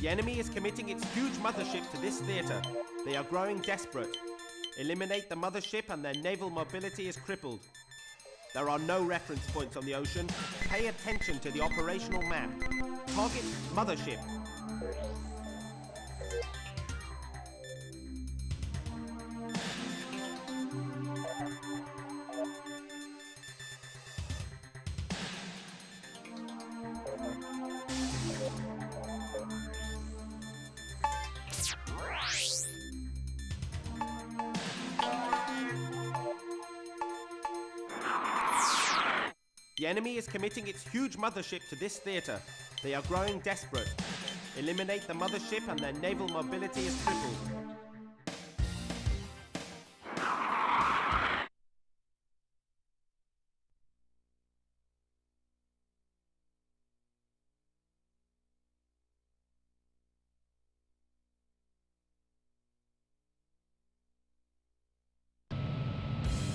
The enemy is committing its huge mothership to this theater. They are growing desperate. Eliminate the mothership and their naval mobility is crippled. There are no reference points on the ocean. Pay attention to the operational map. Target mothership. The enemy is committing its huge mothership to this theater. They are growing desperate. Eliminate the mothership and their naval mobility is crippled.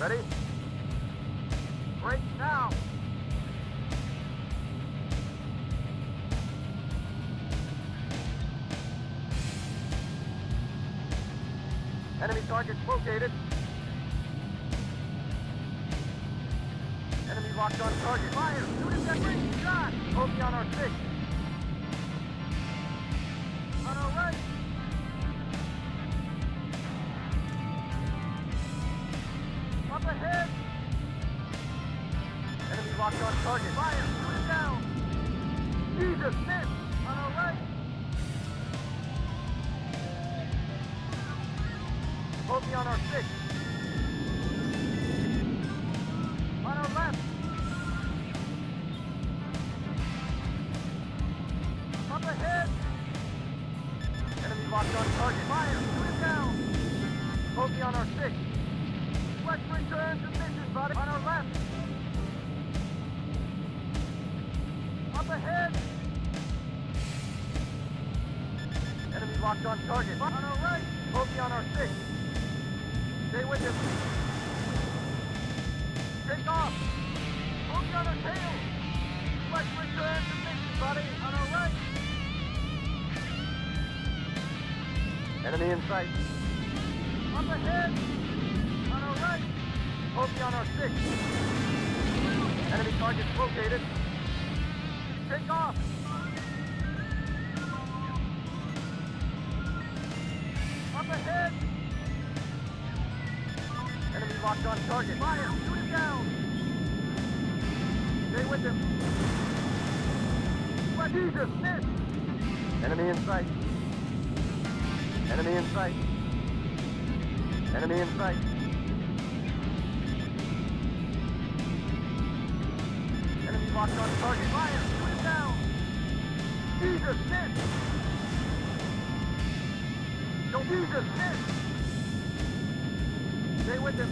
Ready? Break now! Enemy targets located. Enemy locked on target. Fire! Shoot him that ring! Shot! Bogey on our 6. On our right! Up ahead! Enemy locked on target. Fire! Shoot him down! Jesus! Miss! On our right! Bogey on our 6. On our left. Up ahead. Enemy locked on target. Fire. Shoot him down. Bogey on our 6. Let's return to mission, buddy. On our left. Up ahead. Enemy locked on target. On our right. Bogey on our 6. Stay with him. Take off. Bogey on our tail. Let's return to mission, buddy. On our right. Enemy in sight. Up ahead. On our right. Bogey on our 6. Enemy targets located. Take off. Up ahead. Enemy locked on target. Fire! Shoot him down! Stay with him. What? Jesus! Miss! Enemy in sight. Enemy in sight. Enemy in sight. Enemy locked on target. Fire! Shoot him down! Jesus! Miss! No, Jesus! Miss! Stay with him.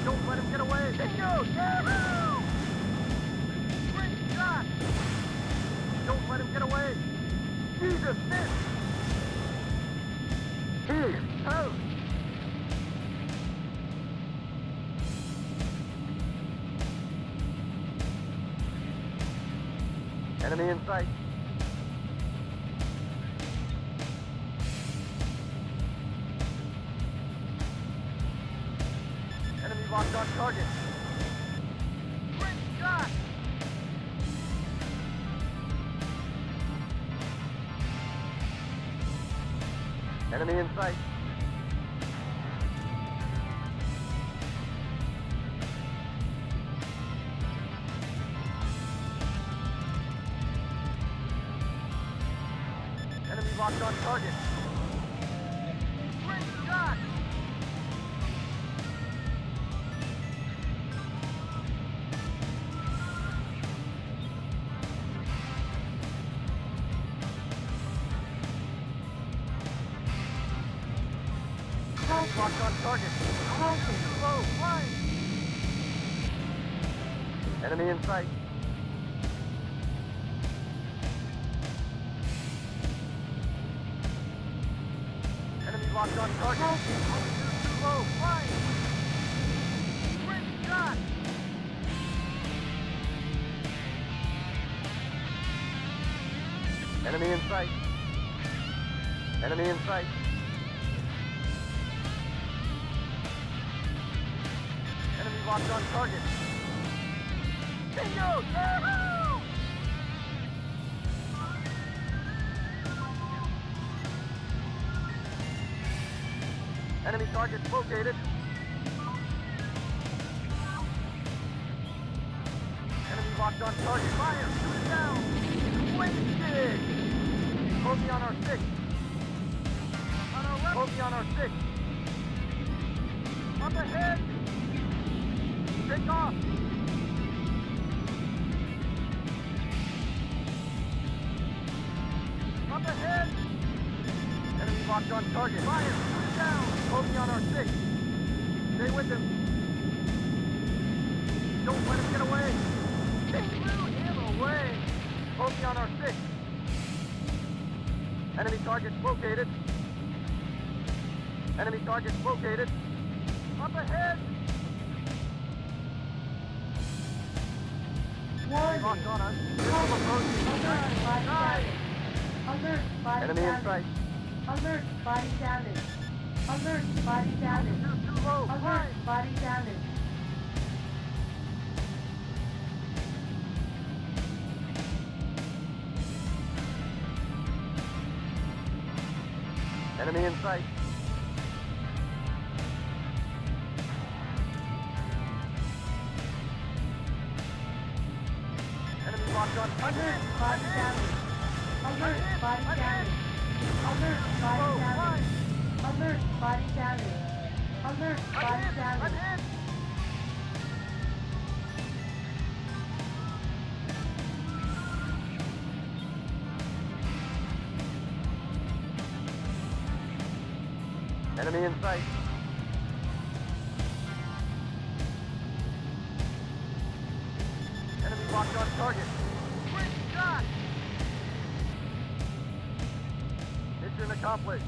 Don't let him get away. Bingo! Yahoo! Great shot! Don't let him get away. Jesus, miss! Here, out! Enemy in sight. Locked on target. Great shot! Enemy in sight. Enemy locked on target. Great shot! Locked on target. Too low. Flying. Enemy in sight. Enemy locked on target. Too low. Flying. Great shot. Enemy in sight. Enemy in sight. Enemy locked on target. Bingo! Yahoo! Enemy targets located. Enemy locked on target. Fire! Shoot it down! Wasted! Bogey on our 6. On our left. Bogey on our 6. Up ahead! Take off! Up ahead! Enemy locked on target. Fire! Shoot it down! Bogey on our 6. Stay with him. Don't let him get away. Take him away. Bogey on our 6. Enemy targets located. Enemy targets located. Up ahead! Warning. Locked on us. Alert, body damage. Alert, body Enemy in damage. sight. Alert, body damage. Alert, body damage. Too low. Alert, body damage. Enemy in sight. Enemy locked on target. Alert, body damage. Alert, body damage. Alert, body damage. Alert, body damage. Alert, body damage. Hit. Enemy in sight. Enemy locked on target. Great shot! Mission accomplished.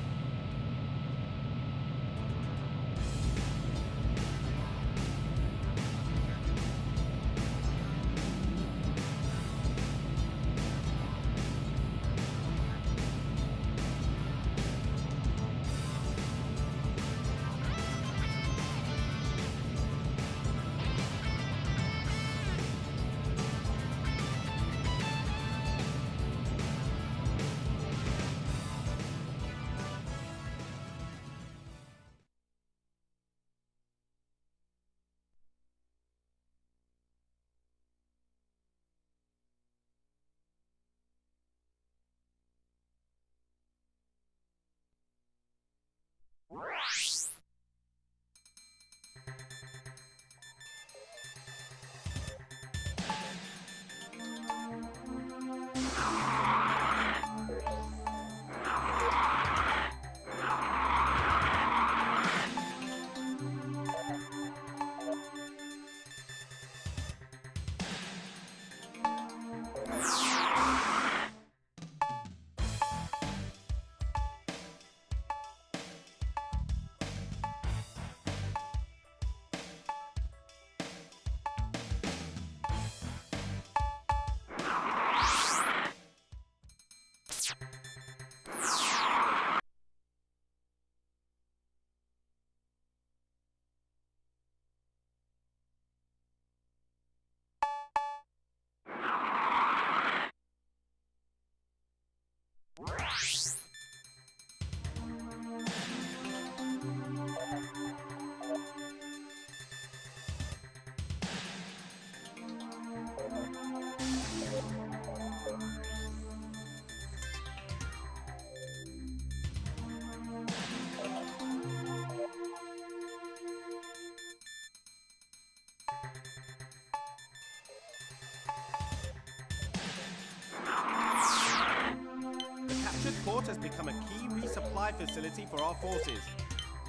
Port has become a key resupply facility for our forces.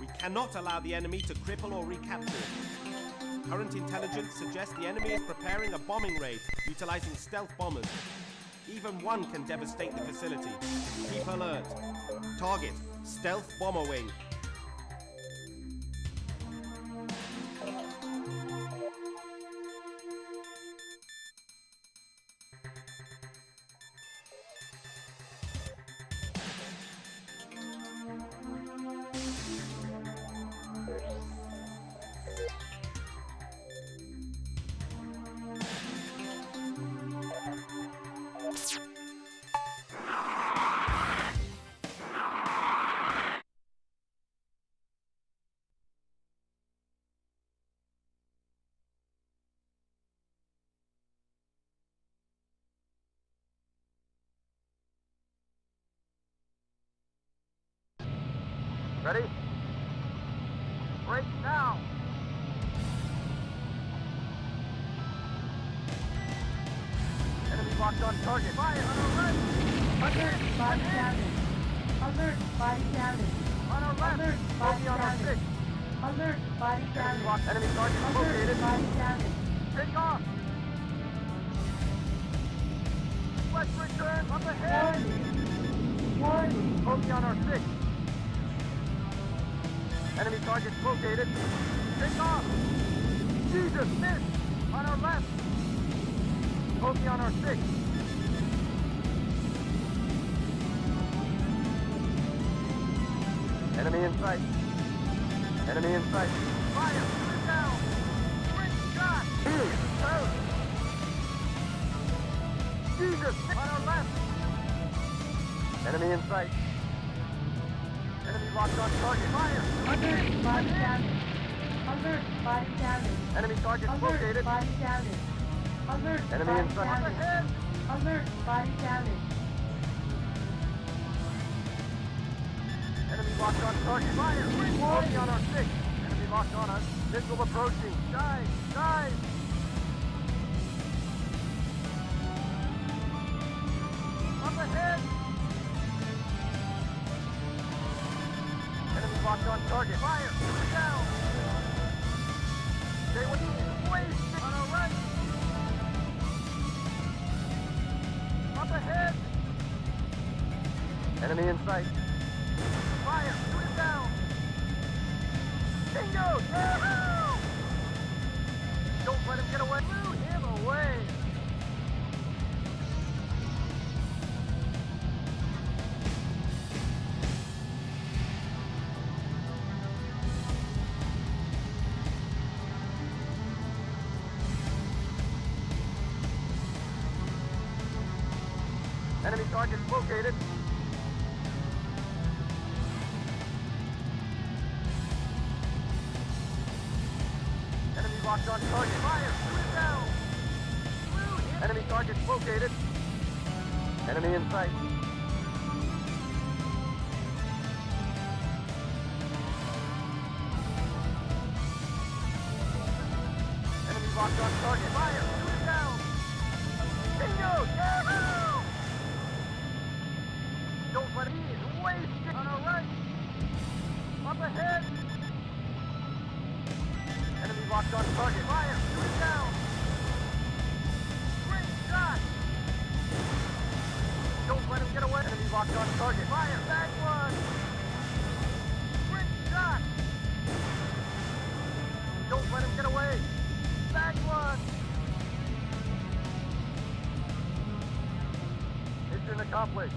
We cannot allow the enemy to cripple or recapture it. Current intelligence suggests the enemy is preparing a bombing raid utilizing stealth bombers. Even one can devastate the facility. Keep alert. Target, stealth bomber wing. Ready? Break now. Enemy locked on target. Fire on our left. Alert, body damage. Alert, body damage. On our left. Alert, body Bogey on our damage. 6. Alert, body Enemy damage. locked. Enemy target Alert, located. body damage. Take off. Let's return up ahead. Warning. Warning. Bogey on our 6. Enemy target located. Take off. Jesus, miss. On our left. Bogey on our 6. Enemy in sight. Enemy in sight. Fire! Shoot it down! Great shot! Oh. Jesus! On our left! Enemy in sight. Enemy locked on target. Fire! Alert, body damage. Alert, body damage. Enemy target Alert, located. body damage. Alert, Enemy body in sight. Up damage. ahead! Alert, body damage. Enemy locked on target. Fire! Bogey on our 6. Enemy locked on us. Missile approaching. Dive! Dive! Up ahead! Enemy locked on target. Fire! Shoot it down! Stay with me. Wasted! On our right! Up ahead! Enemy in sight. Fire! Shoot it down! Bingo! Yahoo! Don't let him get away! Blew him away! Enemy target located. Enemy locked on target. Fire! Shoot it down! Enemy target located. Enemy in sight. Enemy locked on target. Fire! Shoot it down! Bingo! Yahoo! Don't let him in. Waste it on our right. Up ahead. Enemy locked on target. Fire! Shoot it down! Great shot! Don't let him get away. Enemy locked on target. Fire! Back one! Great shot! Don't let him get away. Back one! Mission accomplished.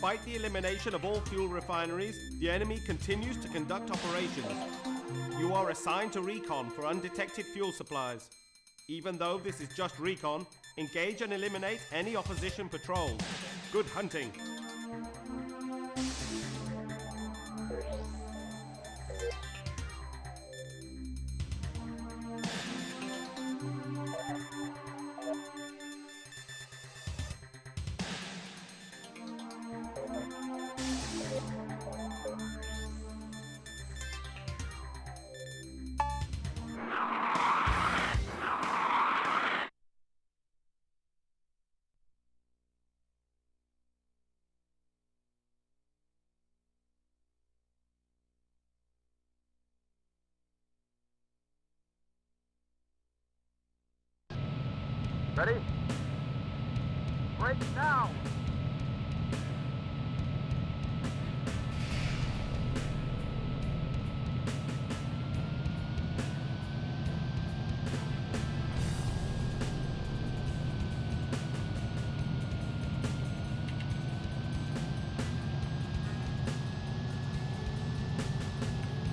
Despite the elimination of all fuel refineries, the enemy continues to conduct operations. You are assigned to recon for undetected fuel supplies. Even though this is just recon, engage and eliminate any opposition patrols. Good hunting. Ready? Break now!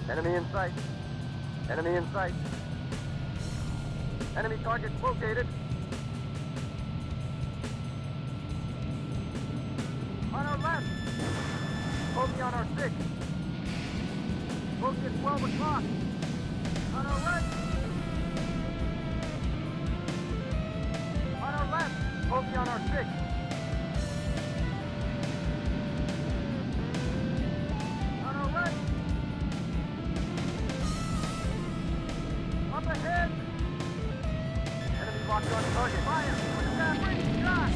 Enemy in sight. Enemy in sight. Enemy target located. On our left. Bogey on our 6. Bogey at 12 o'clock. On our right. On our left. Bogey on our 6. On our right. Up ahead. Enemy locked on target. Fire. Put it down. Ready. Shot.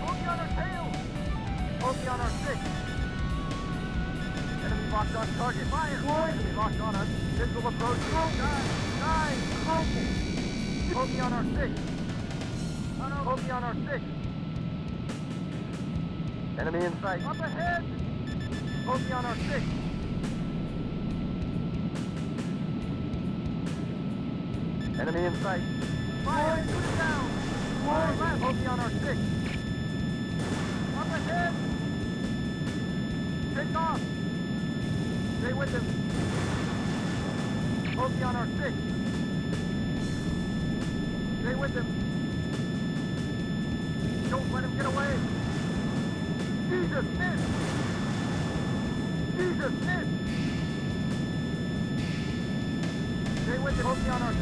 Bogey on our tail. Bogey on our 6. Enemy locked on target. Fire! Enemy locked on us. Missile approaching. Dive! Bogey on our 6. Bogey on our 6. Enemy in sight. Up ahead! Bogey on our 6. Enemy in sight. Fire! Shoot it down! Fire! Bogey on our 6. Up ahead! Take off! Stay with him. Bogey on our 6. Stay with him. Don't let him get away. Jesus, miss! Jesus, miss! Stay with him. Bogey on our 6.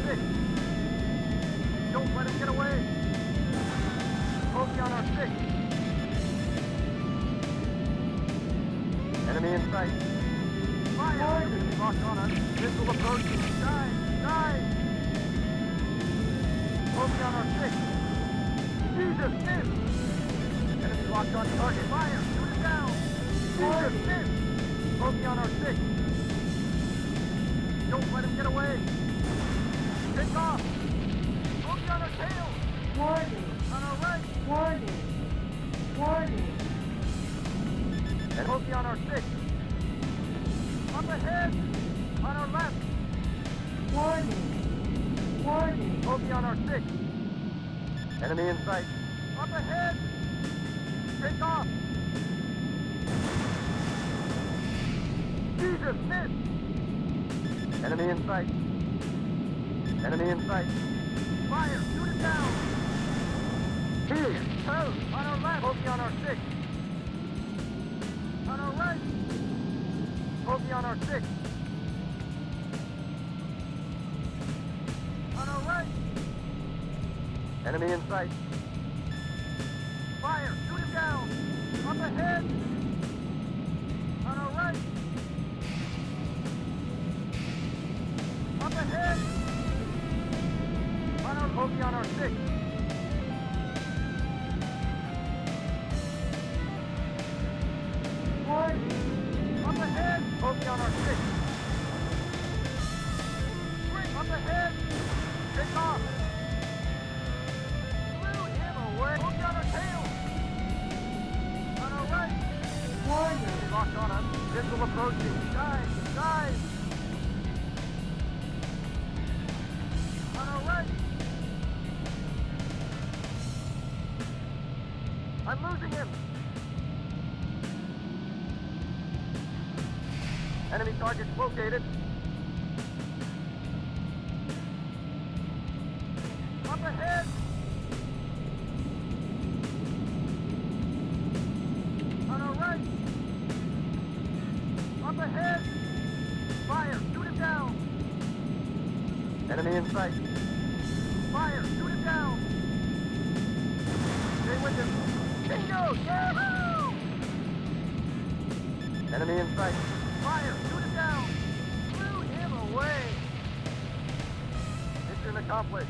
Don't let him get away. Bogey on our 6. Enemy in sight. Fire! Enemy locked on us. Missile approaching. Dive! Dive! Bogey on our 6. Jesus, miss! Enemy locked on target. Fire! Shoot it down! Jesus, miss! Bogey on our 6. Don't let him get away. Take off! Bogey on our tail! Warning! On our right! Warning! Warning! And Bogey on our 6. Up ahead! On our left! Warning! Warning! Bogey on our 6. Enemy in sight. Up ahead! Take off! Jesus, miss! Enemy in sight. Enemy in sight. Fire! Shoot it down! Here! Oh! On our left! Bogey on our 6. On our right! Bogey on our 6. On our right! Enemy in sight. Fire! Shoot him down! Up ahead! On our right! Up ahead! On our Bogey on our 6. Warning! Up ahead! Bogey on our 6. Up ahead! Take off! Blew him away! Bogey on our tail! On our right! Warning! Locked on us. Missile approaching. Dive! Dive! On our right! I'm losing him! Enemy targets located. Up ahead! On our right! Up ahead! Fire! Shoot him down! Enemy in sight! Fire! Shoot him down! Stay with him! Bingo! Yahoo! Enemy in sight! Fire! Shoot him down! Blew him away! Mission accomplished!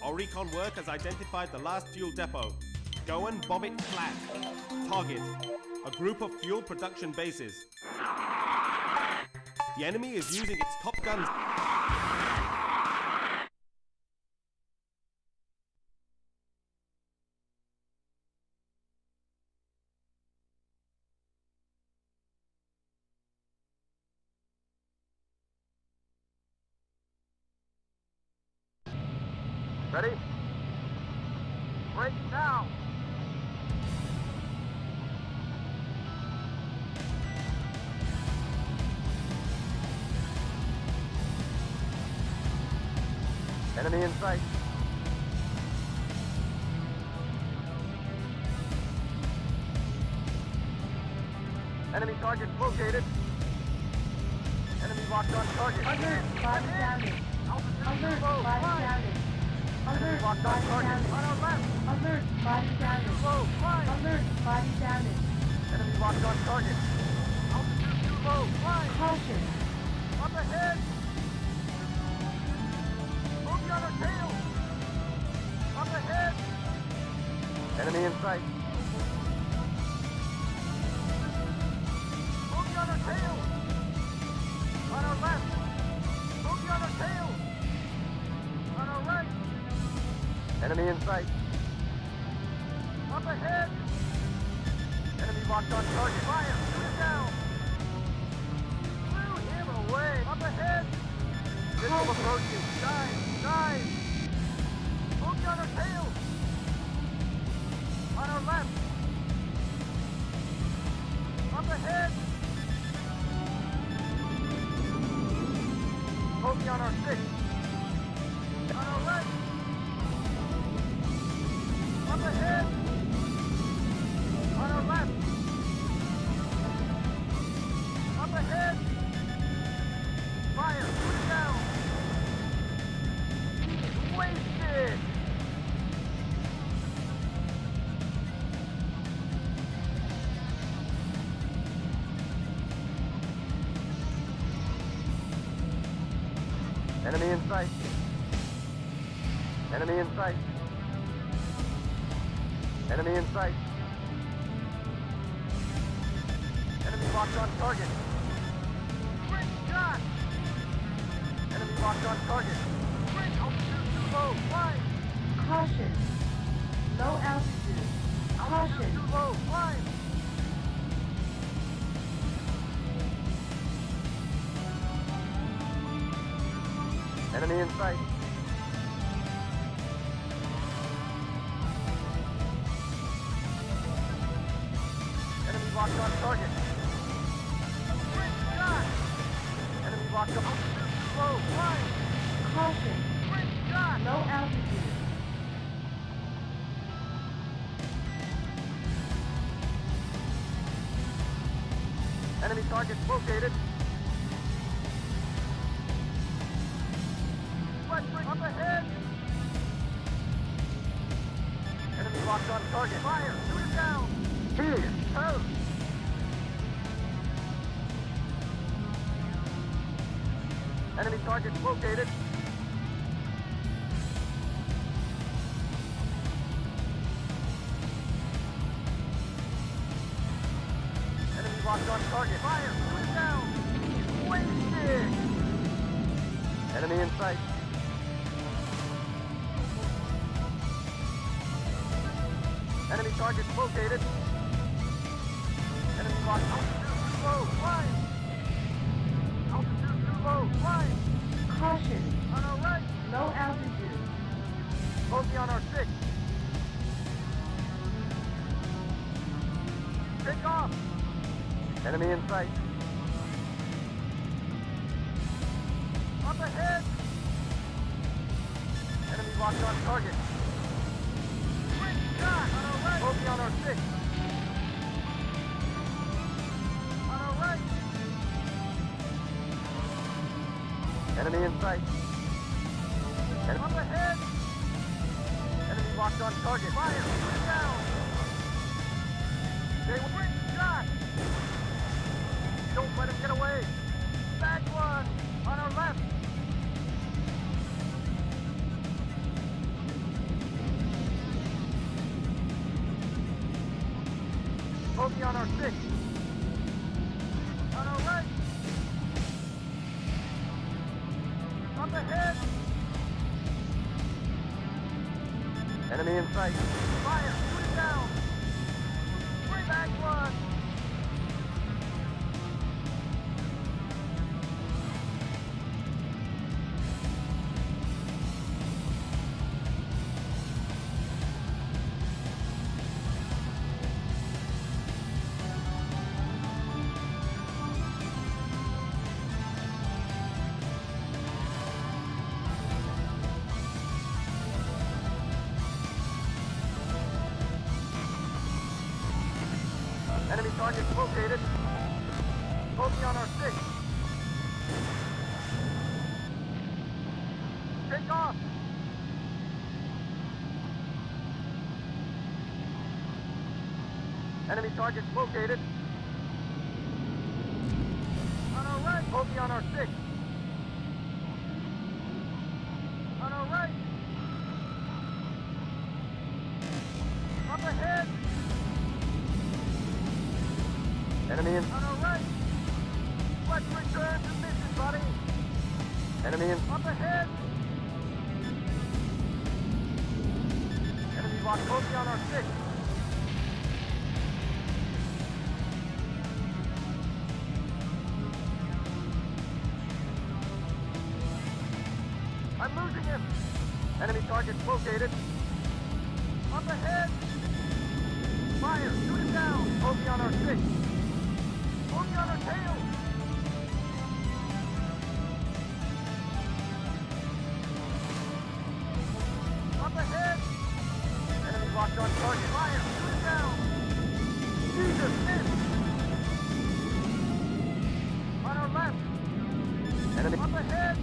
Our recon work has identified the last fuel depot. Go and bomb it flat. Target: a group of fuel production bases. The enemy is using its top guns. Ready? Break now! Enemy in sight. Enemy target located. Enemy locked on target. Alert, body damage. Alert, body damage. Alert, Locked on body target. damage. On our left. Alert, body damage. Low, flying. Alert, body damage. Enemy locked on target. Altitude too low, flying. Caution. Up ahead. Bogey on our tail. Up ahead. Enemy in sight. Bogey on our tail. On our left. Bogey on our tail. On our right. Enemy in sight. Up ahead. Enemy locked on target. Fire. Shoot him down. Blew him away. Up ahead. Missile approaching. Dive. Dive. Bogey on our tail. On our left. Up ahead. Bogey on our 6. On our right. Up ahead. On our left. Up ahead. Fire. Shoot it down. Wasted. Enemy in sight. Enemy in sight. Enemy in sight. Enemy locked on target. Great shot! Enemy locked on target. Great altitude too low. Flying. Caution. Low altitude. Caution. Too low. Climb. Enemy in sight. Enemy locked on target. Great shot. Enemy locked up. Slow. Climb. Caution. Great shot. Low altitude. Enemy target located. Flashbang up ahead. Enemy locked on target. Fire. Shoot him down. Here. Toast. Enemy target located. Enemy locked on target. Fire. Shoot him down. Wasted. Enemy in sight. Enemy target located. Enemy locked. Altitude too low. Climb. Altitude too low. Climb. Caution. On our right. Low altitude. Bogey on our 6. Take off. Enemy in sight. Up ahead. Enemy locked on target. Great shot. On our right. Bogey on our 6. On our right. Enemy in sight. Up ahead. Enemy locked on target. Fire. Shoot it down. They great shot. Don't let him get away. Back one. On our left. Bogey on our 6. On our right. Up ahead. Enemy in sight. Fire. Shoot it down. Bring back one. Enemy target located. Bogey on our 6. Take off. Enemy target located. On our right. Bogey on our 6. On our right. Up ahead. Enemy in. On our right. Let's return to mission, buddy. Enemy in. Up ahead. Enemy locked Bogey on our 6. I'm losing him. Enemy target located. Up ahead. Fire. Shoot him down. Bogey on our 6. Bogey on our tail. Up ahead. Enemy locked on target. Fire. Shoot him down. Jesus, miss. On our left. Enemy. Up ahead.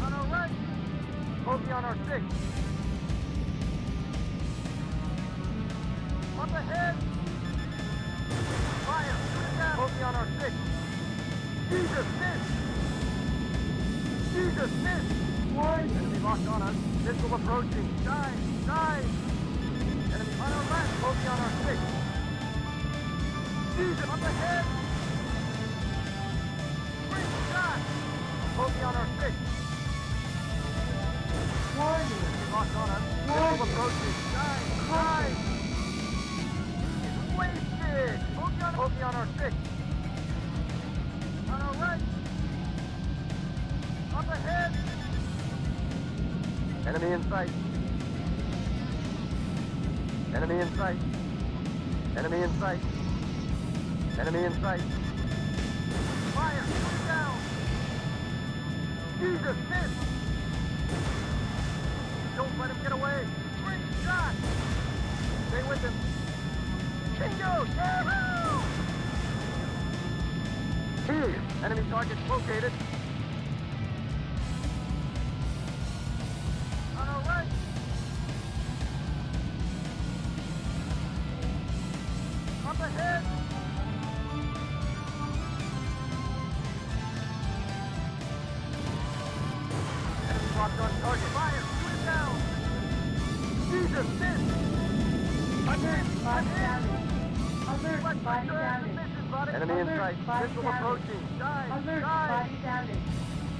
On our right. Bogey on our 6. Up ahead. Fire. Shoot it down. Bogey on our 6. Jesus, miss. Jesus, miss. Warning. Enemy locked on us. Missile approaching. Dive. Dive. Enemy on our left. Bogey on our 6. Jesus, up ahead. Great shot. Bogey on our 6. Warning. Enemy locked on us. Warning. Missile approaching. Dive. Dive. He's wasted. Bogey on our 6. On our right. Up ahead. Enemy in sight. Enemy in sight. Enemy in sight. Enemy in sight. Fire! Shoot down! Jesus, miss! Don't let him get away! Great shot! Stay with him. Bingo! Yahoo! Here! Enemy target located. On our right! Up ahead! Enemy locked on target. Fire! Shoot it down! Jesus, miss! Alert, body damage. Alert, body damage. Enemy in Alert, sight. body Missile damage. approaching. Dive! Alert, Dive! body damage.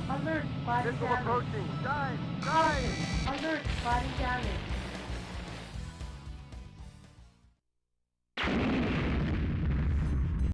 Alert, body Missile damage. approaching. Dive! Dive! Alert, body damage.